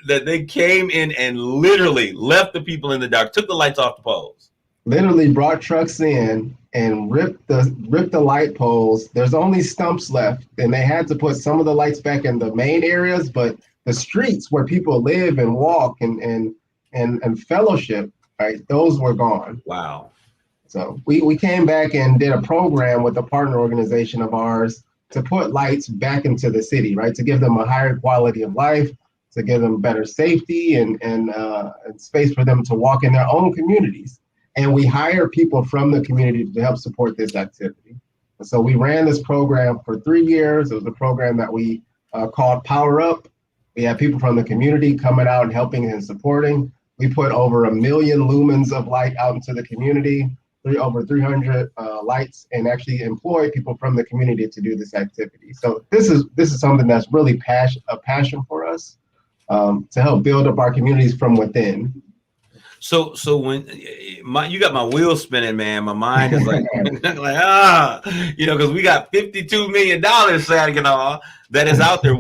that they came in and literally left the people in the dark, took the lights off the poles. Literally brought trucks in and ripped the light poles. There's only stumps left, and they had to put some of the lights back in the main areas, but the streets where people live and walk and fellowship, right? Those were gone. Wow. So we came back and did a program with a partner organization of ours to put lights back into the city, right? To give them a higher quality of life, to give them better safety and space for them to walk in their own communities. And we hire people from the community to help support this activity. And so we ran this program for 3 years. It was a program that we called Power Up. We have people from the community coming out and helping and supporting. We put over 1 million lumens of light out into the community, over 300 lights, and actually employ people from the community to do this activity. So this is something that's really a passion for us, to help build up our communities from within. So when you got my wheels spinning, man, my mind is like, because we got $52 million Saginaw that is out there.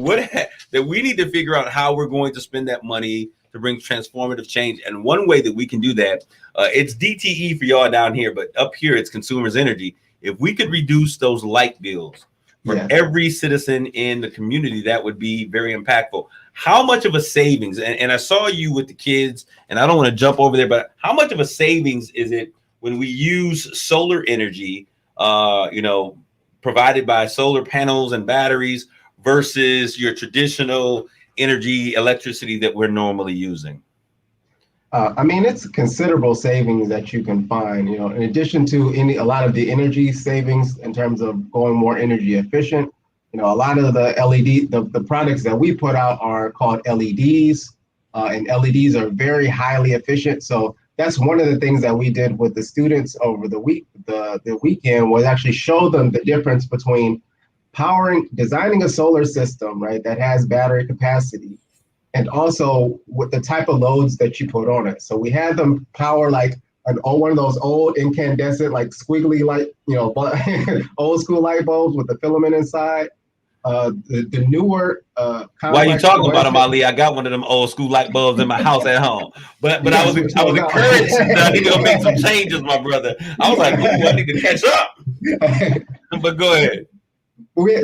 That we need to figure out how we're going to spend that money to bring transformative change. And one way that we can do that, it's DTE for y'all down here, but up here it's consumers energy. If we could reduce those light bills for every citizen in the community, that would be very impactful. How much of a savings, and I saw you with the kids, and I don't want to jump over there, but how much of a savings is it when we use solar energy, provided by solar panels and batteries versus your traditional energy, electricity that we're normally using? It's considerable savings that you can find, in addition to a lot of the energy savings in terms of going more energy efficient. A lot of the the products that we put out are called LEDs, and LEDs are very highly efficient. So that's one of the things that we did with the students over the weekend was actually show them the difference between designing a solar system, right, that has battery capacity, and also with the type of loads that you put on it. So we had them power like one of those old incandescent, like squiggly light, old school light bulbs with the filament inside. The newer while you talking about them, Ali, I got one of them old school light bulbs in my house at home. But I was encouraged that he gonna make some changes, my brother. I was like, ooh, I need to catch up. But go ahead.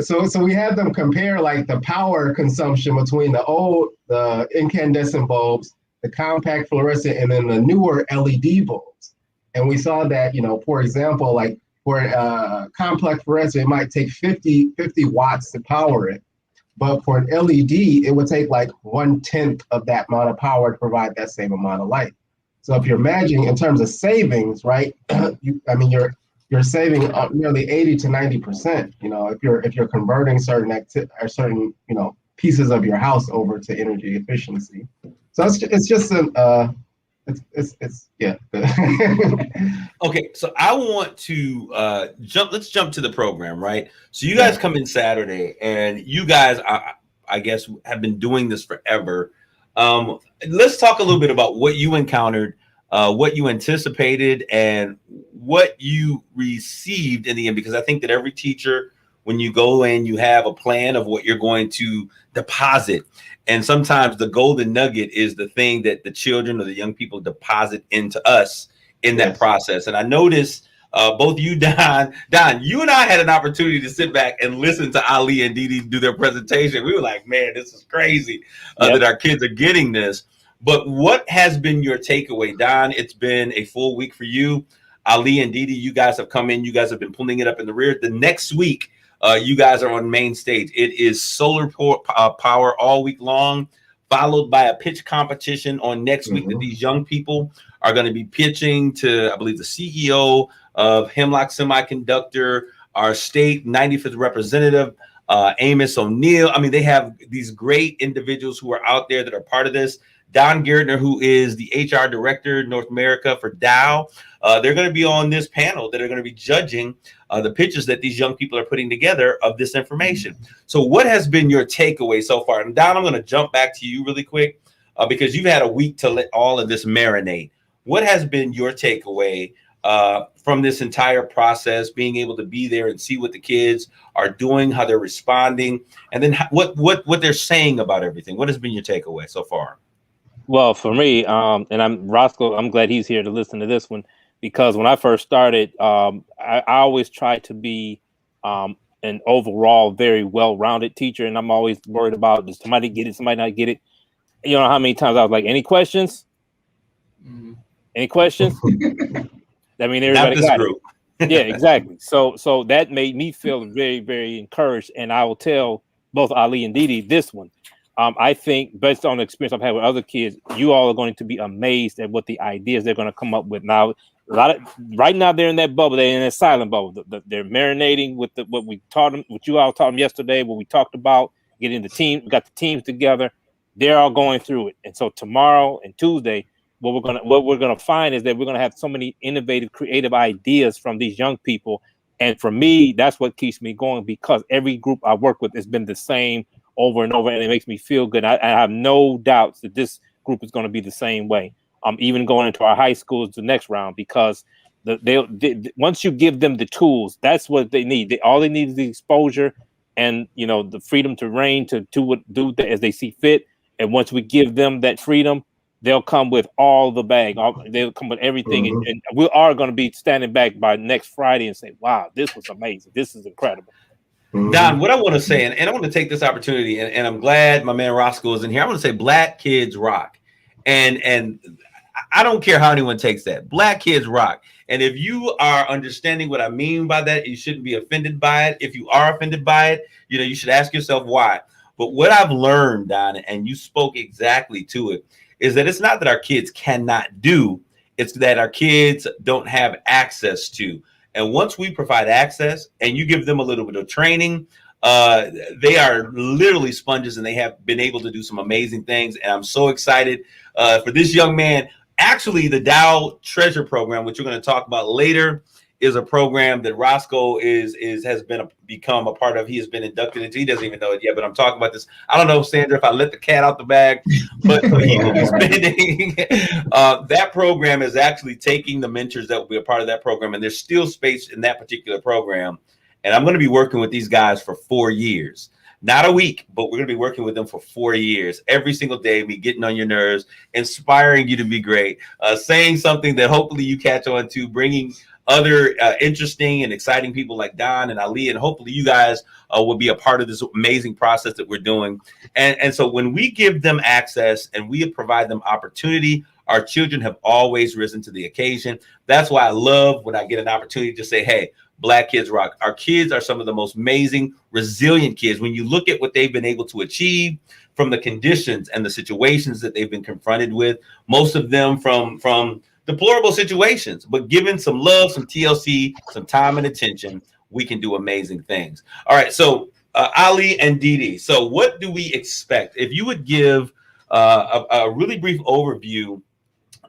So we had them compare like the power consumption between the incandescent bulbs, the compact fluorescent, and then the newer LED bulbs. And we saw that, for example, like for a complex fluorescent, it might take 50 watts to power it. But for an LED, it would take like 1/10 of that amount of power to provide that same amount of light. So if you're imagining in terms of savings, right, you're saving nearly 80 to 90%, if you're converting certain pieces of your house over to energy efficiency. So it's just Okay, so I want to let's jump to the program, right? So you guys come in Saturday, and you guys, I guess, have been doing this forever. Let's talk a little bit about what you encountered, what you anticipated, and what you received in the end, because I think that every teacher, when you go in, you have a plan of what you're going to deposit. And sometimes the golden nugget is the thing that the children or the young people deposit into us in that process. And I noticed both you, Don, you and I had an opportunity to sit back and listen to Ali and Didi do their presentation. We were like, man, this is crazy that our kids are getting this. But what has been your takeaway, Don? It's been a full week for you. Ali and Didi, you guys have come in. You guys have been pulling it up in the rear. The next week, you guys are on main stage. It is solar power all week long, followed by a pitch competition on next week that these young people are going to be pitching to, I believe, the CEO of Hemlock Semiconductor, our state 95th representative, Amos O'Neill. I mean, they have these great individuals who are out there that are part of this. Don Gardner, who is the HR director North America for Dow. They're going to be on this panel that are going to be judging the pitches that these young people are putting together of this information. So what has been your takeaway so far? And Don, I'm going to jump back to you really quick because you've had a week to let all of this marinate. What has been your takeaway from this entire process, being able to be there and see what the kids are doing, how they're responding, and then what they're saying about everything? What has been your takeaway so far? Well, for me, and Roscoe, I'm glad he's here to listen to this one, because when I first started, I always try to be an overall very well-rounded teacher, and I'm always worried about, does somebody get it, somebody not get it? You know how many times I was like, any questions? Any questions? I mean, everybody got it. Yeah, exactly. So that made me feel very, very encouraged, and I will tell both Ali and Didi this one. I think based on the experience I've had with other kids, you all are going to be amazed at what the ideas they're going to come up with. Now, right now they're in that bubble, they're in that silent bubble. They're marinating with what we taught them, what you all taught them yesterday, what we talked about, getting the team. We got the teams together. They're all going through it. And so tomorrow and Tuesday, what we're gonna find is that we're gonna have so many innovative, creative ideas from these young people. And for me, that's what keeps me going, because every group I work with has been the same over and over, and it makes me feel good. I have no doubts that this group is going to be the same way. Even going into our high schools the next round, because once you give them the tools, that's what they need. All they need is the exposure and the freedom to reign, to do as they see fit. And once we give them that freedom, they'll come with all the bag. They'll come with everything, and we are going to be standing back by next Friday and say, "Wow, this was amazing! This is incredible." Don, what I want to say, and I want to take this opportunity, and I'm glad my man Roscoe is in here. I want to say Black kids rock, and I don't care how anyone takes that. Black kids rock. And if you are understanding what I mean by that, you shouldn't be offended by it. If you are offended by it, you should ask yourself why. But what I've learned, Don, and you spoke exactly to it, is that it's not that our kids cannot do, it's that our kids don't have access to. And once we provide access and you give them a little bit of training, they are literally sponges, and they have been able to do some amazing things. And I'm so excited for this young man. Actually, the JUL Treasure Program, which we're going to talk about later, is a program that Roscoe has become a part of. He has been inducted into. He doesn't even know it yet, but I'm talking about this. I don't know, Sandra, if I let the cat out the bag, but he will be spending. That program is actually taking the mentors that will be a part of that program, and there's still space in that particular program. And I'm going to be working with these guys for 4 years. Not a week, but we're going to be working with them for 4 years. Every single day, me getting on your nerves, inspiring you to be great, saying something that hopefully you catch on to, bringing other interesting and exciting people like Don and Ali, and hopefully you guys will be a part of this amazing process that we're doing. And so when we give them access and we provide them opportunity, our children have always risen to the occasion. That's why I love when I get an opportunity to say, hey, Black kids rock. Our kids are some of the most amazing, resilient kids. When you look at what they've been able to achieve from the conditions and the situations that they've been confronted with, most of them from deplorable situations, but given some love, some TLC, some time and attention, we can do amazing things. All right, so Ali and Didi, so what do we expect? If you would give a really brief overview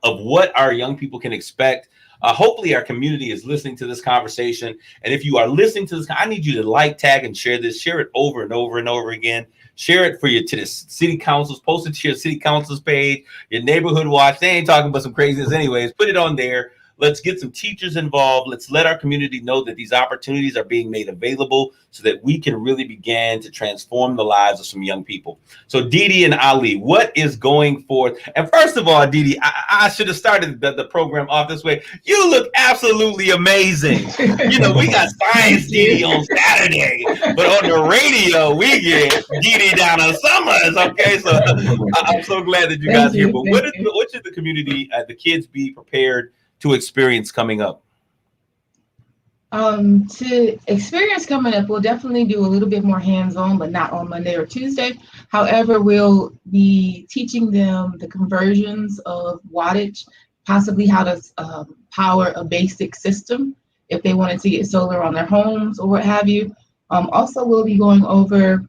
of what our young people can expect. Hopefully our community is listening to this conversation. And if you are listening to this, I need you to like, tag, and share this. Share it over and over and over again. Share it to the city councils. Post it to your city council's page, your neighborhood watch. They ain't talking about some craziness anyways. Put it on there. Let's get some teachers involved. Let's let our community know that these opportunities are being made available so that we can really begin to transform the lives of some young people. So Didi and Ali, what is going forth? And first of all, Didi, I should have started the program off this way. You look absolutely amazing. We got Science Didi on Saturday, but on the radio, we get Didi down on Summers. Okay, so I'm so glad that you guys are here. But what should the community, the kids be prepared to experience coming up? To experience coming up, we'll definitely do a little bit more hands-on, but not on Monday or Tuesday. However, we'll be teaching them the conversions of wattage, possibly how to power a basic system if they wanted to get solar on their homes or what have you. Also, we'll be going over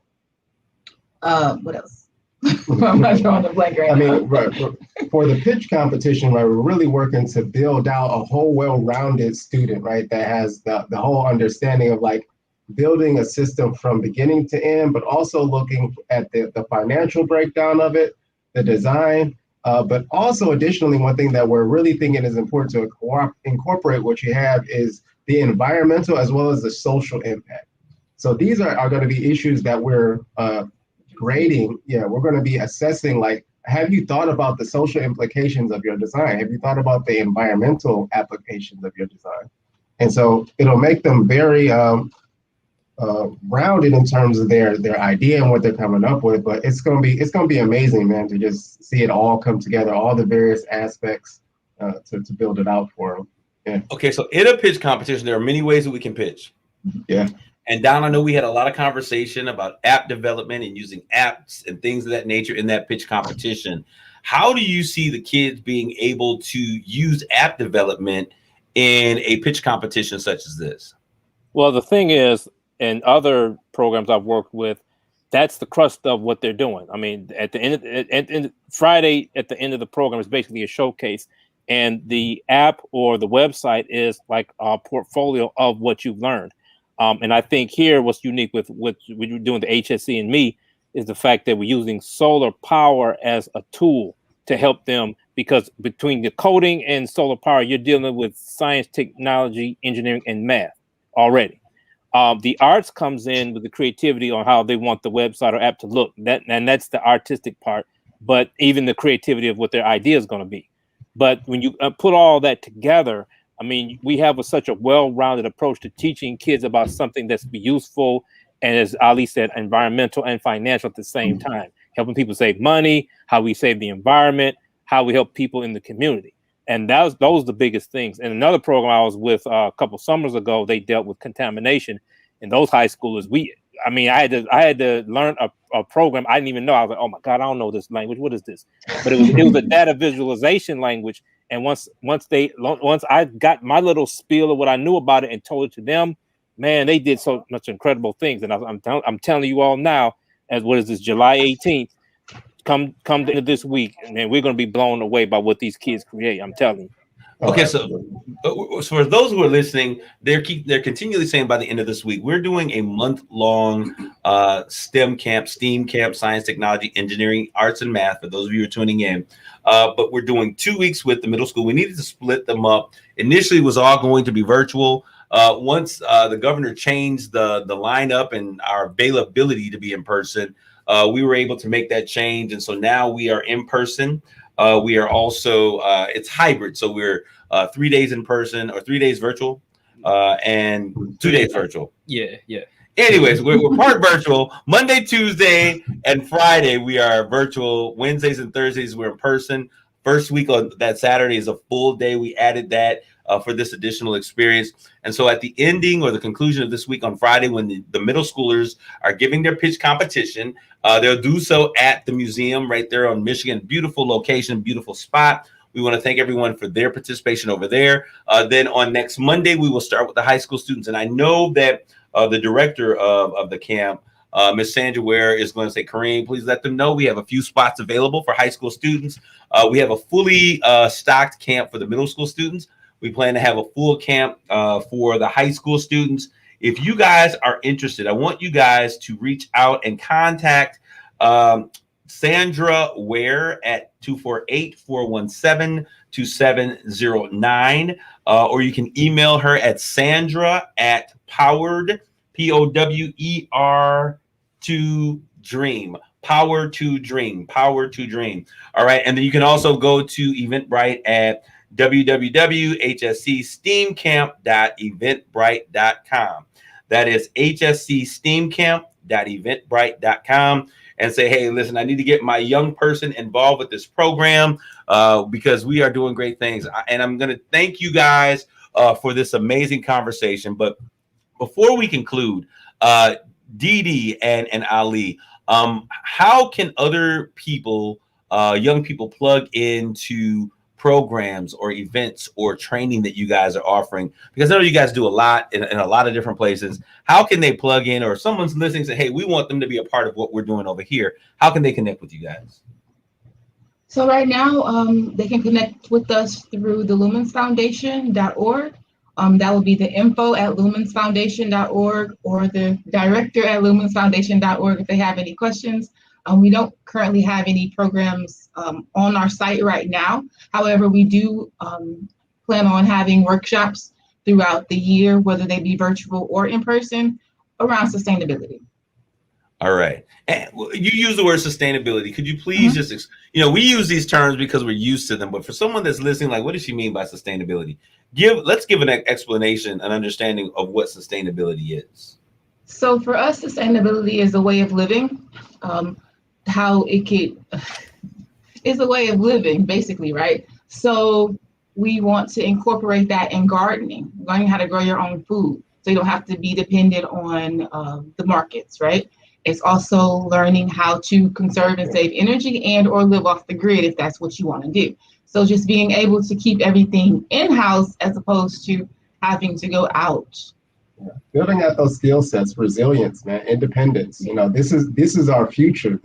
what else? I'm not drawing the blank right now. Right, for the pitch competition, right, we're really working to build out a whole well-rounded student, right, that has the whole understanding of like building a system from beginning to end, but also looking at the financial breakdown of it, the design, but also additionally, one thing that we're really thinking is important to incorporate what you have is the environmental as well as the social impact. So these are going to be issues that we're grading. We're going to be assessing, like, have you thought about the social implications of your design? Have you thought about the environmental applications of your design? And so it'll make them very rounded in terms of their idea and what they're coming up with. But it's gonna be amazing, man, to just see it all come together, all the various aspects to build it out for them. Yeah. Okay, so in a pitch competition, there are many ways that we can pitch. Yeah. And Don, I know we had a lot of conversation about app development and using apps and things of that nature in that pitch competition. How do you see the kids being able to use app development in a pitch competition such as this? Well, the thing is, in other programs I've worked with, that's the crust of what they're doing. I mean, at the end, Friday at the end of the program is basically a showcase, and the app or the website is like a portfolio of what you've learned. And I think here, what's unique with what we're doing, the HSC and me, is the fact that we're using solar power as a tool to help them, because between the coding and solar power, you're dealing with science, technology, engineering, and math already. The arts comes in with the creativity on how they want the website or app to look. That's the artistic part, but even the creativity of what their idea is going to be. But when you put all that together, I mean, we have such a well-rounded approach to teaching kids about something that's be useful, and as Ali said, environmental and financial at the same time, helping people save money, how we save the environment, how we help people in the community. And those are the biggest things. And another program I was with a couple summers ago, they dealt with contamination. And those high schoolers, I had to learn a program I didn't even know. I was like, oh my God, I don't know this language. What is this? But it was a data visualization language. And once I got my little spiel of what I knew about it and told it to them, man, they did so much incredible things. And I'm telling you all now, as what is this, July 18th, come to end of this week, and then we're going to be blown away by what these kids create. I'm telling you. Okay, so for those who are listening, they're continually saying by the end of this week, we're doing a month-long STEM camp, STEAM camp, science, technology, engineering, arts, and math, for those of you who are tuning in. But we're doing 2 weeks with the middle school. We needed to split them up. Initially, it was all going to be virtual. Once the governor changed the lineup and our availability to be in person, we were able to make that change. And so now we are in person. We are also, it's hybrid. So we're 3 days in person or 3 days virtual and 2 days virtual. Yeah. Anyways, we're part virtual. Monday, Tuesday, and Friday, we are virtual. Wednesdays and Thursdays, we're in person. First week on that Saturday is a full day. We added that for this additional experience. And so at the ending or the conclusion of this week on Friday, when the middle schoolers are giving their pitch competition, they'll do so at the museum right there on Michigan. Beautiful location, beautiful spot. We want to thank everyone for their participation over there. Then on next Monday, we will start with the high school students. And I know that the director of the camp, Ms. Sandra Ware, is going to say, Kareem, please let them know we have a few spots available for high school students. We have a fully stocked camp for the middle school students. We plan to have a full camp for the high school students. If you guys are interested, I want you guys to reach out and contact Sandra Ware at 248-417-2709, or you can email her at Sandra@powered, POWER2Dream. Power to Dream. All right. And then you can also go to Eventbrite at www.hscsteamcamp.eventbrite.com. That is hscsteamcamp.eventbrite.com, and say, hey, listen, I need to get my young person involved with this program because we are doing great things. And I'm going to thank you guys for this amazing conversation. But before we conclude, Dee Dee and Ali, how can other people, young people, plug into programs or events or training that you guys are offering? Because I know you guys do a lot in a lot of different places. How can they plug in, or if someone's listening and say, hey, we want them to be a part of what we're doing over here, how can they connect with you guys? So right now, they can connect with us through the lumensfoundation.org. That will be the info@lumensfoundation.org or the director@lumensfoundation.org if they have any questions. We don't currently have any programs on our site right now. However, we do plan on having workshops throughout the year, whether they be virtual or in person, around sustainability. All right. And you use the word sustainability. Could you please just, we use these terms because we're used to them, but for someone that's listening, like, what does she mean by sustainability? Let's give an explanation, an understanding of what sustainability is. So for us, sustainability is a way of living. How it is a way of living, basically, right? So we want to incorporate that in gardening, learning how to grow your own food, so you don't have to be dependent on the markets, right? It's also learning how to conserve and save energy and or live off the grid if that's what you want to do. So just being able to keep everything in-house as opposed to having to go out Building out those skill sets, resilience, man, independence. This is our future.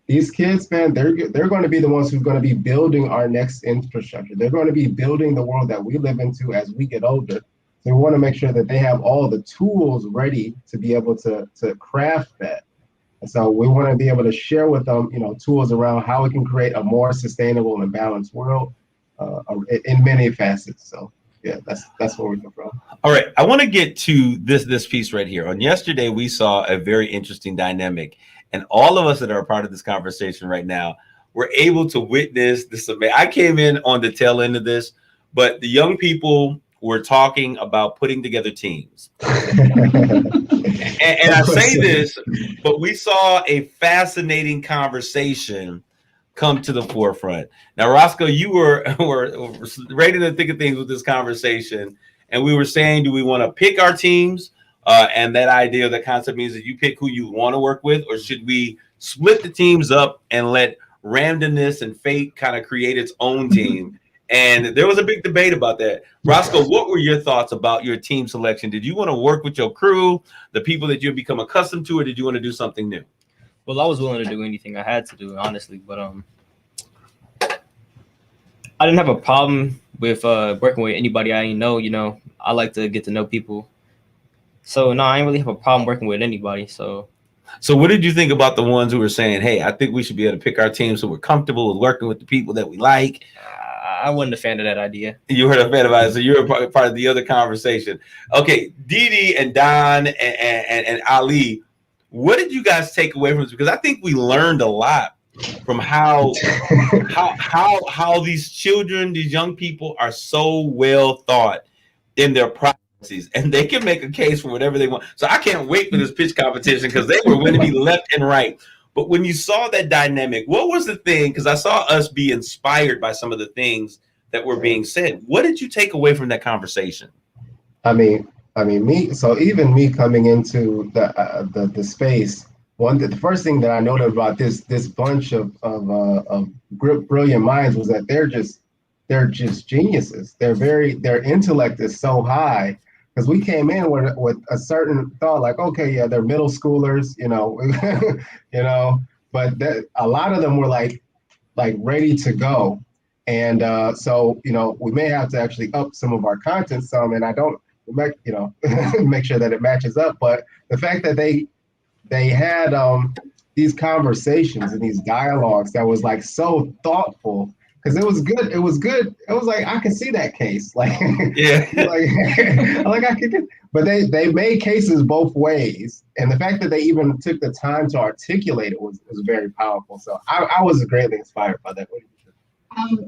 These kids, man, they're going to be the ones who are going to be building our next infrastructure. They're going to be building the world that we live into as we get older. So we want to make sure that they have all the tools ready to be able to craft that. And so we want to be able to share with them, tools around how we can create a more sustainable and balanced world in many facets. So yeah, that's where we come from. All right, I want to get to this piece right here. On yesterday, we saw a very interesting dynamic, and all of us that are a part of this conversation right now were able to witness this. I came in on the tail end of this, but the young people were talking about putting together teams. and I say this, but we saw a fascinating conversation come to the forefront. Now, Roscoe, you were right in the thick of things with this conversation, and we were saying, do we want to pick our teams? And that idea, that concept means that you pick who you want to work with, or should we split the teams up and let randomness and fate kind of create its own team? And there was a big debate about that. Roscoe, what were your thoughts about your team selection? Did you want to work with your crew, the people that you've become accustomed to, or did you want to do something new? Well, I was willing to do anything I had to do, honestly, but I didn't have a problem with working with anybody I didn't know. I like to get to know people. So no, I didn't really have a problem working with anybody. So what did you think about the ones who were saying, hey, I think we should be able to pick our team so we're comfortable with working with the people that we like? I wasn't a fan of that idea. You heard a fan about it, so you're part of the other conversation. Okay, Didi and Don and Ali, what did you guys take away from this? Because I think we learned a lot from how these children, these young people are so well thought in their processes, and they can make a case for whatever they want. So I can't wait for this pitch competition because they were going to be left and right. But when you saw that dynamic, what was the thing? Because I saw us be inspired by some of the things that were being said. What did you take away from that conversation? I mean, me. So even me coming into the space, the first thing that I noted about this bunch of brilliant minds was that they're just geniuses. Their intellect is so high. Because we came in with a certain thought, like, okay, yeah, they're middle schoolers, but a lot of them were like ready to go, and so we may have to actually up some of our content some, and I don't make sure that it matches up. But the fact that they had these conversations and these dialogues that was like so thoughtful. Because it was good. It was like I could see that case. Like yeah. like I could. But they made cases both ways, and the fact that they even took the time to articulate it was very powerful. So I was greatly inspired by that.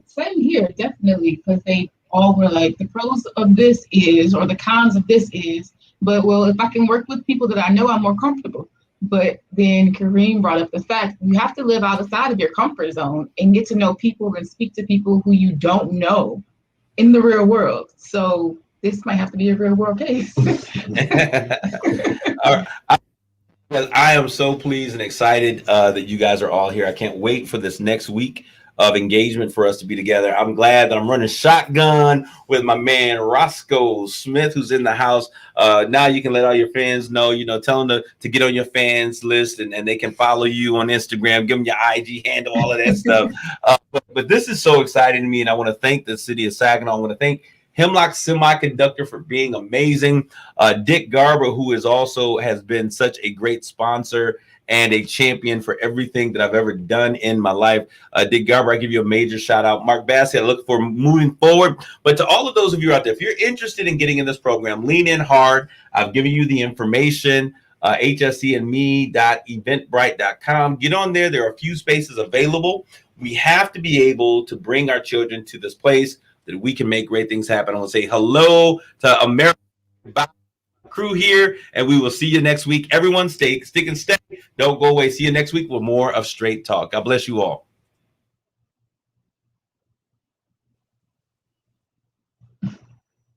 Same here, definitely, because they all were like, the pros of this is, or the cons of this is. But well, if I can work with people that I know, I'm more comfortable. But then Kareem brought up the fact you have to live outside of your comfort zone and get to know people and speak to people who you don't know in the real world. So this might have to be a real world case. All right. I am so pleased and excited that you guys are all here. I can't wait for this next week of engagement for us to be together. I'm glad that I'm running shotgun with my man Roscoe Smith, who's in the house. Now you can let all your fans know, tell them to get on your fans list and they can follow you on Instagram, give them your IG handle, all of that stuff. But this is so exciting to me, and I want to thank the city of Saginaw. I want to thank Hemlock Semiconductor for being amazing. Dick Garber, who has been such a great sponsor and a champion for everything that I've ever done in my life. Dick Garber, I give you a major shout out. Mark Bassey, I look for moving forward. But to all of those of you out there, if you're interested in getting in this program, lean in hard. I've given you the information, hscandme.eventbrite.com. Get on there. There are a few spaces available. We have to be able to bring our children to this place that we can make great things happen. I want to say hello to America. Crew here, and we will see you next week. Everyone stick and stay. Don't go away. See you next week with more of Straight Talk. God bless you all.